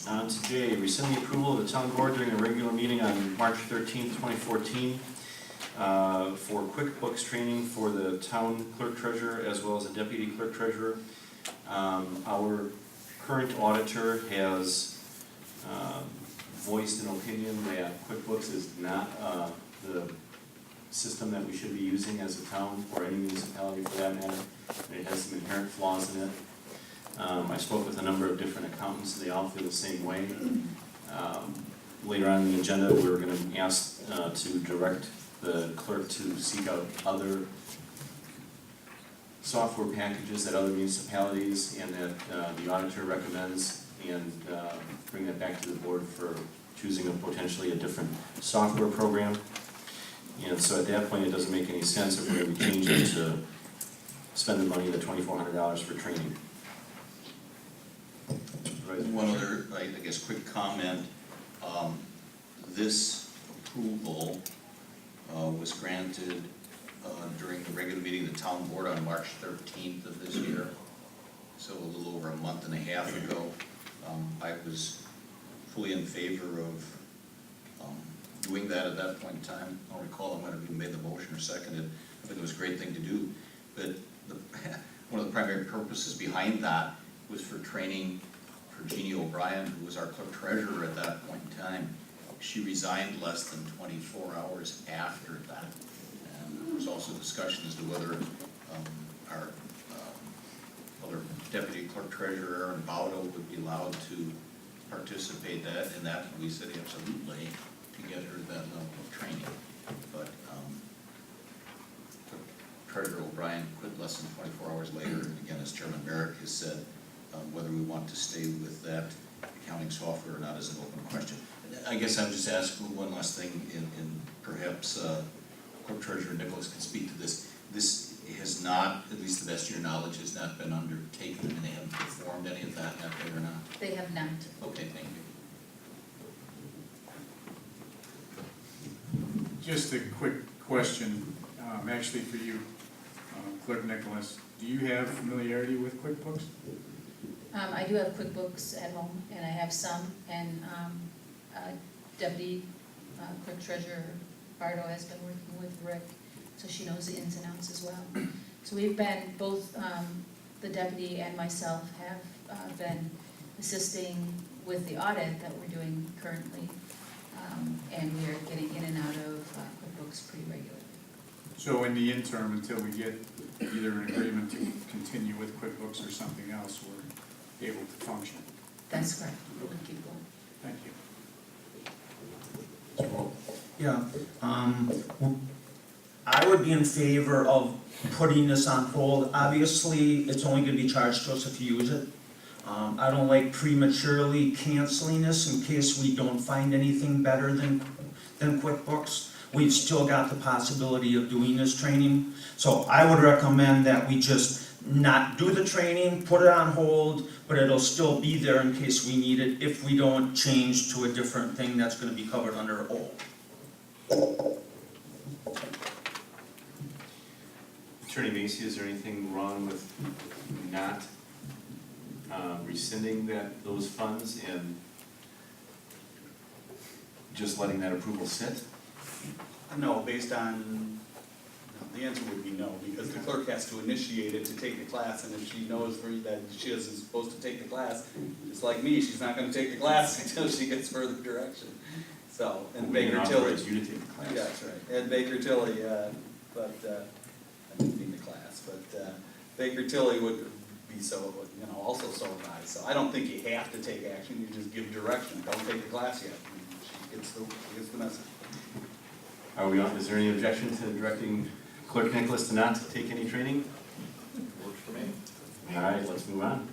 On to J, rescind the approval of the town board during a regular meeting on March 13th, 2014 for QuickBooks training for the town clerk treasurer as well as a deputy clerk treasurer. Our current auditor has voiced an opinion that QuickBooks is not the system that we should be using as a town or any municipality for that matter. It has some inherent flaws in it. I spoke with a number of different accountants, and they all feel the same way. Later on in the agenda, we were going to ask to direct the clerk to seek out other software packages at other municipalities and that the auditor recommends, and bring that back to the board for choosing potentially a different software program. And so at that point, it doesn't make any sense if we're going to be changing to spend the money, the $2,400 for training. One other, I guess, quick comment. This approval was granted during the regular meeting of the town board on March 13th of this year, so a little over a month and a half ago. I was fully in favor of doing that at that point in time. I don't recall I might have even made the motion or seconded. I think it was a great thing to do. But one of the primary purposes behind that was for training for Jeannie O'Brien, who was our clerk treasurer at that point in time. She resigned less than 24 hours after that. And there was also discussion as to whether our other deputy clerk treasurer, Aaron Baudo, would be allowed to participate in that. And we said absolutely, to get her that level of training. But Treasurer O'Brien quit less than 24 hours later. And again, as Chairman Merrick has said, whether we want to stay with that accounting software or not is an open question. I guess I'm just asking one last thing, and perhaps Clerk Treasurer Nicholas can speak to this. This has not, at least to the best of your knowledge, has not been undertaken, and they haven't performed any of that, have they, or not? They have not. Okay, thank you. Just a quick question, actually for you, Clerk Nicholas. Do you have familiarity with QuickBooks? I do have QuickBooks at home, and I have some, and Deputy Clerk Treasurer Bardo has been working with Rick, so she knows the ins and outs as well. So we've been, both the deputy and myself have been assisting with the audit that we're doing currently, and we are getting in and out of QuickBooks pretty regularly. So in the interim, until we get either an agreement to continue with QuickBooks or something else, we're able to function. That's correct. We'll keep going. Thank you. Yeah, I would be in favor of putting this on hold. Obviously, it's only going to be charged to us if you use it. I don't like prematurely canceling this in case we don't find anything better than QuickBooks. We've still got the possibility of doing this training. So I would recommend that we just not do the training, put it on hold, but it'll still be there in case we need it if we don't change to a different thing that's going to be covered under O. Attorney Macy, is there anything wrong with not rescinding those funds and just letting that approval sit? No, based on, the answer would be no, because the clerk has to initiate it to take the class, and if she knows that she isn't supposed to take the class, it's like me, she's not gonna take the class until she gets further direction. So, and Baker Tilly. You to take the class. Yeah, that's right, and Baker Tilly, but, I didn't mean the class, but, Baker Tilly would be so, also so advised. So I don't think you have to take action, you just give direction, don't take the class yet. She gets the message. Are we on? Is there any objection to directing Clerk Nicholas to not take any training? Works for me. All right, let's move on.